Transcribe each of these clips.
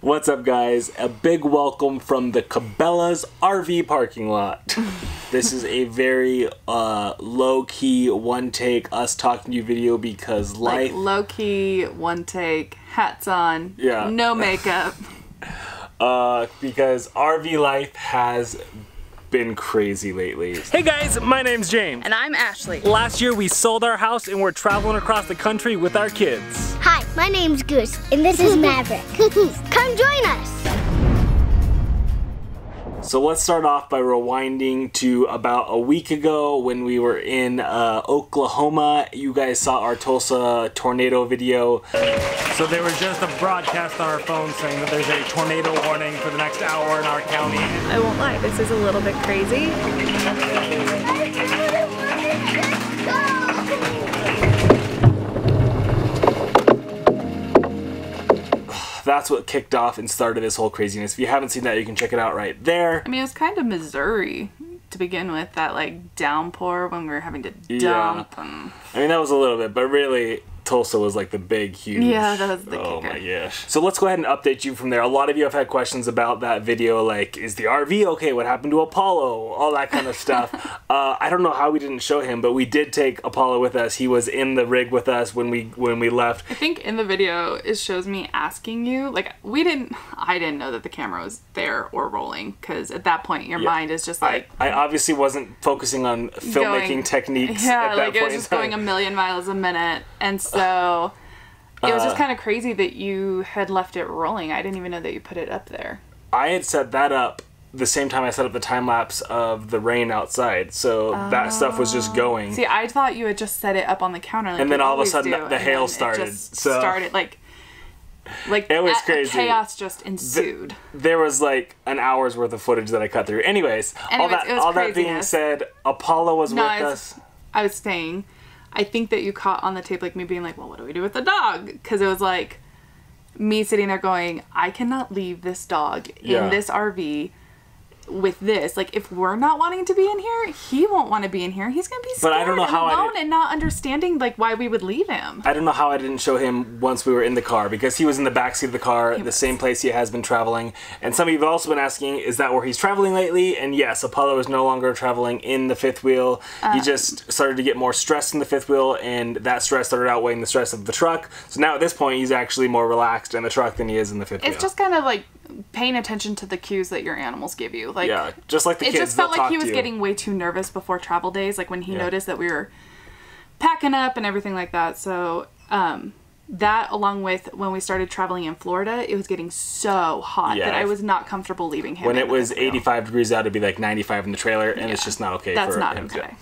What's up, guys? A big welcome from the Cabela's RV parking lot. This is a very low-key, one-take, us talking to you video because life... Like low-key, one-take, hats on, yeah, no makeup. Because RV life has been crazy lately. Hey guys, my name's James. And I'm Ashley. Last year we sold our house and we're traveling across the country with our kids. Hi, my name's Goose, and this is Maverick. Come join us! So let's start off by rewinding to about a week ago when we were in Oklahoma. You guys saw our Tulsa Tornado video. So there was just a broadcast on our phone saying that there's a tornado warning for the next hour in our county. I won't lie, this is a little bit crazy. That's what kicked off and started this whole craziness. If you haven't seen that, you can check it out right there. I mean, it was kind of Missouri to begin with, that like downpour when we were having to dump. Yeah. I mean, that was a little bit, but really, Tulsa was like the big, huge... Yeah, that was the Oh kicker. my gosh. So let's go ahead and update you from there. A lot of you have had questions about that video, like, is the RV okay? What happened to Apollo? All that kind of stuff. I don't know how we didn't show him, but we did take Apollo with us. He was in the rig with us when we left. I think in the video, it shows me asking you, like, I didn't know that the camera was there or rolling, because at that point, your mind is just like... I obviously wasn't focusing on filmmaking techniques at that like, point. it was just going a million miles a minute, and so it was just kind of crazy that you had left it rolling. I didn't even know that you put it up there. I had set that up the same time I set up the time lapse of the rain outside, so that stuff was just going. See, I thought you had just set it up on the counter, like and then you all of a always sudden do, the hail and started. it just started like it was crazy. Chaos just ensued. There was like an hour's worth of footage that I cut through. Anyways, all that being said, Apollo was with us. I was saying, I think that you caught on the tape like me being like, well, what do we do with the dog? Because it was like me sitting there going, I cannot leave this dog in this RV with this. Like, if we're not wanting to be in here, he won't want to be in here. He's gonna be scared and alone and not understanding like why we would leave him. I don't know how I didn't show him once we were in the car, because he was in the backseat of the car, the same place he has been traveling. And some of you have also been asking, is that where he's traveling lately? And yes, Apollo is no longer traveling in the fifth wheel. He just started to get more stressed in the fifth wheel, and that stress started outweighing the stress of the truck. So now at this point, he's actually more relaxed in the truck than he is in the fifth wheel. It's just kind of like paying attention to the cues that your animals give you. Like, yeah, just like the kids, it just felt like he was getting way too nervous before travel days, like when he noticed that we were packing up and everything like that. So that, along with when we started traveling in Florida, it was getting so hot that I was not comfortable leaving him. When it was 85 degrees out, it'd be like 95 in the trailer, and it's just not okay. That's for not him okay.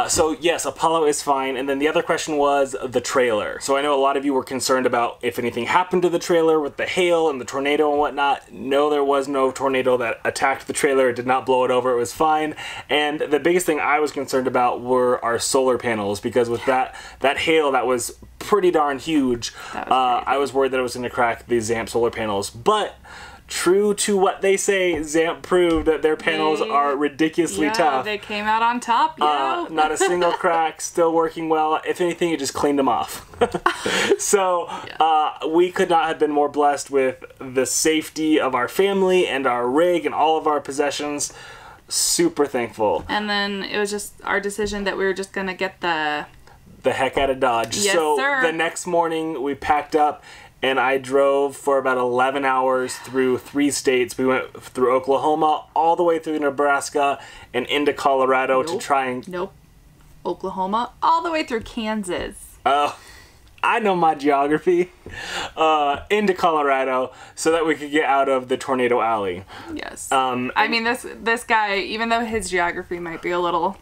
So yes, Apollo is fine. And then the other question was the trailer. So I know a lot of you were concerned about if anything happened to the trailer with the hail and the tornado and whatnot. No, there was no tornado that attacked the trailer. It did not blow it over. It was fine. And the biggest thing I was concerned about were our solar panels, because with that hail that was pretty darn huge, I was worried that it was going to crack the Zamp solar panels. But true to what they say, Zamp proved that their panels are ridiculously tough. They came out on top, not a single crack, still working well. If anything, it just cleaned them off. So we could not have been more blessed with the safety of our family and our rig and all of our possessions. Super thankful. And then it was just our decision that we were just going to get the heck out of Dodge. Yes, so sir. The next morning we packed up and I drove for about 11 hours through 3 states. We went through Oklahoma, all the way through Nebraska, and into Colorado to try and... Oklahoma, all the way through Kansas. I know my geography. Into Colorado so that we could get out of the tornado alley. Yes. I mean, this guy, even though his geography might be a little...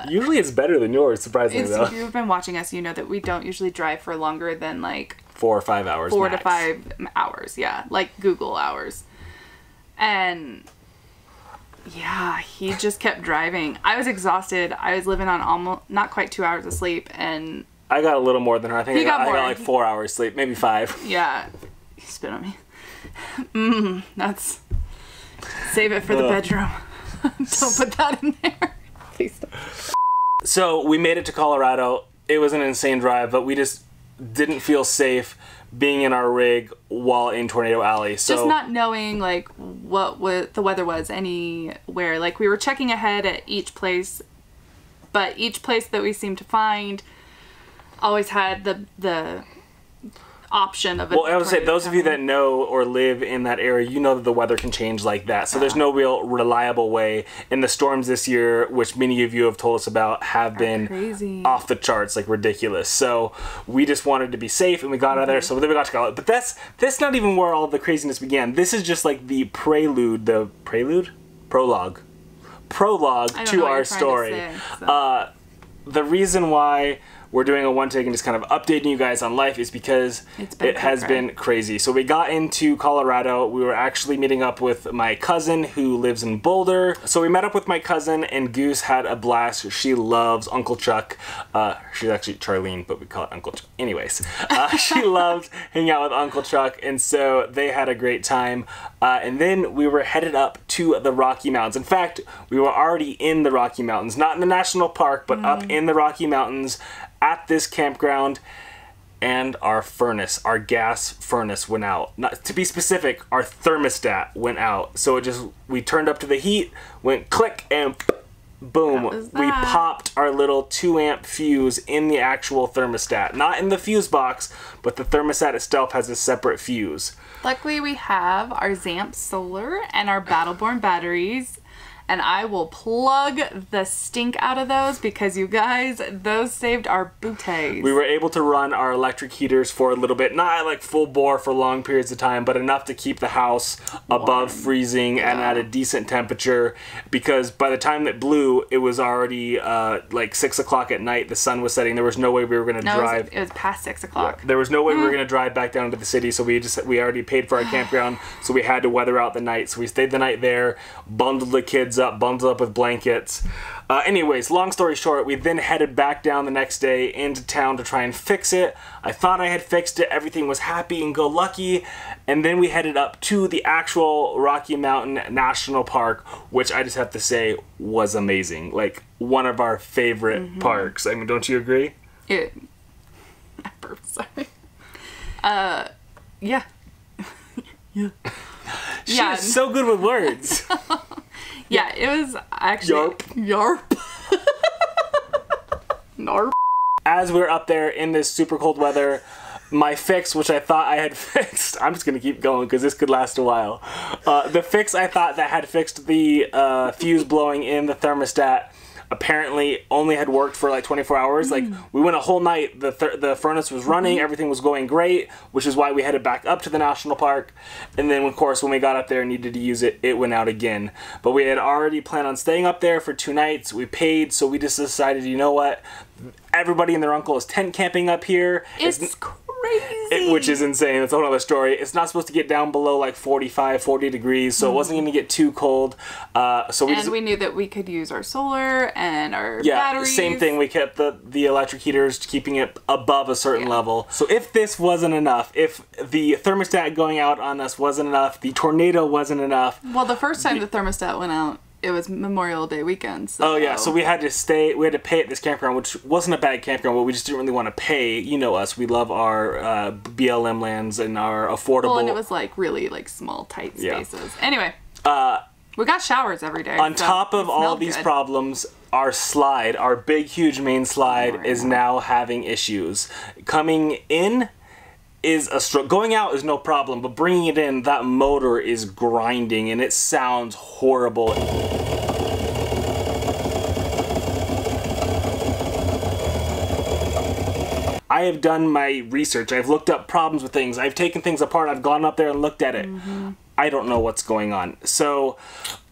usually it's better than yours, surprisingly though. If you've been watching us, you know that we don't usually drive for longer than like 4 or 5 hours. 4 max. to 5 hours, yeah, like Google hours. And yeah, he just kept driving. I was exhausted. I was living on almost not quite 2 hours of sleep, and I got a little more than her. I think I got more. like 4 hours sleep, maybe 5. Yeah, he spit on me. That's save it for the bedroom. Don't put that in there. Please stop. So we made it to Colorado. It was an insane drive, but we just didn't feel safe being in our rig while in Tornado Alley. So just not knowing like what the weather was anywhere. Like we were checking ahead at each place, but each place that we seemed to find always had the option of it. Well, I would say those of you that know or live in that area, you know that the weather can change like that. So there's no real reliable way. And the storms this year, which many of you have told us about, have been crazy. Off the charts, like ridiculous. So we just wanted to be safe, and we got out of there. So then we got to go. But that's not even where all the craziness began. This is just like the prologue to our story. The reason why we're doing a one take and just kind of updating you guys on life is because it has been crazy. So we got into Colorado. We were actually meeting up with my cousin who lives in Boulder. So we met up with my cousin, and Goose had a blast. She loves Uncle Chuck. She's actually Charlene, but we call it Uncle Chuck. Anyways, she loved hanging out with Uncle Chuck, and so they had a great time. And then we were headed up to the Rocky Mountains. In fact, we were already in the Rocky Mountains, not in the national park, but up in the Rocky Mountains at this campground, and our gas furnace went out. Not to be specific, our thermostat went out. So we turned up to the heat, went click, and boom, we popped our little 2-amp fuse in the actual thermostat. Not in the fuse box, but the thermostat itself has a separate fuse. Luckily, we have our Zamp solar and our Battleborn batteries, and I will plug the stink out of those because you guys, those saved our booties. We were able to run our electric heaters for a little bit, not like full bore for long periods of time, but enough to keep the house above freezing and at a decent temperature, because by the time it blew, it was already like 6 o'clock at night. The sun was setting. There was no way we were going to drive. It was past 6 o'clock. There was no way we were going to drive back down to the city, so we already paid for our campground, so we had to weather out the night. So we stayed the night there, bundled the kids up, bundled up with blankets. Anyways, long story short, we then headed back down the next day into town to try and fix it. I thought I had fixed it. Everything was happy and go lucky. And then we headed up to the actual Rocky Mountain National Park, which I just have to say was amazing. Like, one of our favorite parks. I mean, don't you agree? I burped, sorry. Yeah. Yeah. She's so good with words. Yeah, it was actually... Yarp. Narp. As we were up there in this super cold weather, my fix, which I thought I had fixed... I'm just going to keep going because this could last a while. The fix I thought that had fixed the fuse blowing in the thermostat apparently only had worked for like 24 hours. Like, we went a whole night, the furnace was running, everything was going great, which is why we headed back up to the national park. And then, of course, when we got up there and needed to use it, it went out again. But we had already planned on staying up there for 2 nights. We paid, so we just decided, you know what? Everybody and their uncle is tent camping up here. It's crazy. Which is insane. That's a whole other story. It's not supposed to get down below like 45, 40 degrees, so it wasn't going to get too cold. We knew that we could use our solar and our batteries. Same thing. We kept the electric heaters, keeping it above a certain level. So if this wasn't enough, if the thermostat going out on us wasn't enough, the tornado wasn't enough. Well, the first time the thermostat went out, it was Memorial Day weekend. So. Oh yeah, so we had to pay at this campground, which wasn't a bad campground, but we just didn't really want to pay. You know us, we love our BLM lands and our affordable. Well, and it was like really like small, tight spaces. Yeah. Anyway, we got showers every day. On top of all these problems, our big, huge main slide is now having issues. Coming in is a struggle. Going out is no problem, but bringing it in, that motor is grinding and it sounds horrible. I have done my research. I've looked up problems with things. I've taken things apart. I've gone up there and looked at it. I don't know what's going on. So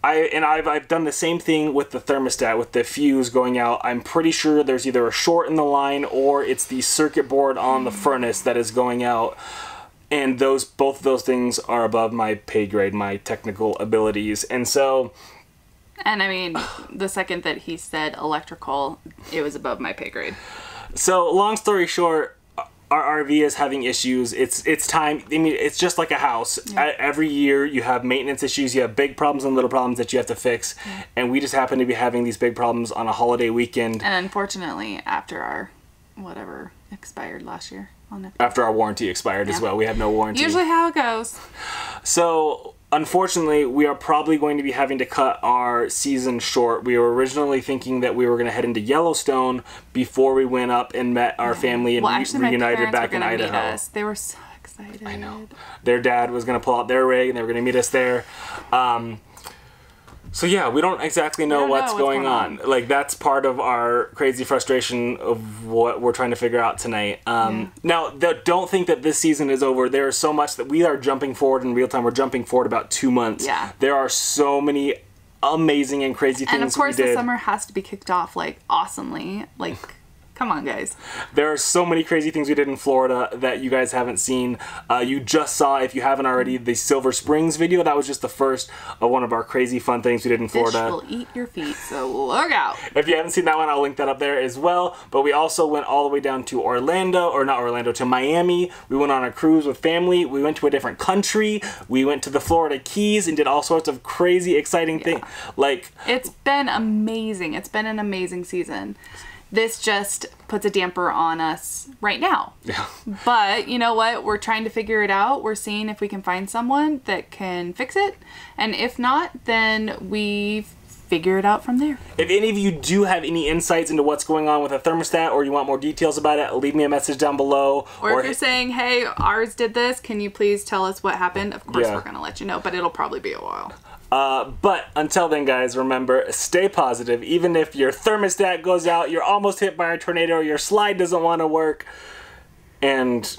I've done the same thing with the thermostat, with the fuse going out. I'm pretty sure there's either a short in the line or it's the circuit board on the furnace that is going out. And both of those things are above my pay grade, my technical abilities. And so... And I mean, the second that he said electrical, it was above my pay grade. So, long story short, our RV is having issues. It's time. I mean, it's just like a house. Yeah. Every year you have maintenance issues. You have big problems and little problems that you have to fix. Yeah. And we just happen to be having these big problems on a holiday weekend. And unfortunately, after our whatever expired last year. after our warranty expired as well. We had no warranty. Usually how it goes. So, unfortunately, we are probably going to be having to cut our season short. We were originally thinking that we were going to head into Yellowstone before we went up and met our family and reunited back in Idaho. They were so excited. I know. Their dad was going to pull out their rig and they were going to meet us there. So yeah, we don't exactly know what's going on. Like, that's part of our crazy frustration of what we're trying to figure out tonight. Now, don't think that this season is over. There is so much that we are jumping forward in real time. We're jumping forward about 2 months. Yeah. There are so many amazing and crazy things we did. And of course, the summer has to be kicked off, like, awesomely. Like, come on, guys. There are so many crazy things we did in Florida that you guys haven't seen. You just saw, if you haven't already, the Silver Springs video. That was just the first of one of our crazy fun things we did in Florida. Fish will eat your feet, so look out. If you haven't seen that one, I'll link that up there as well. But we also went all the way down to to Miami. We went on a cruise with family. We went to a different country. We went to the Florida Keys and did all sorts of crazy, exciting things. Like, it's been amazing. It's been an amazing season. This just puts a damper on us right now. Yeah. But you know what? We're trying to figure it out. We're seeing if we can find someone that can fix it. And if not, then we figure it out from there. If any of you do have any insights into what's going on with a thermostat, or you want more details about it, leave me a message down below. Or if you're saying, hey, ours did this, can you please tell us what happened? Of course, we're going to let you know, but it'll probably be a while. But until then, guys, remember, stay positive. Even if your thermostat goes out, you're almost hit by a tornado, your slide doesn't want to work, and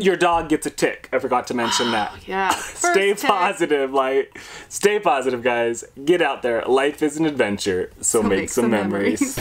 your dog gets a tick. I forgot to mention that. Yeah. Stay positive, stay positive, guys. Get out there. Life is an adventure, so make some memories.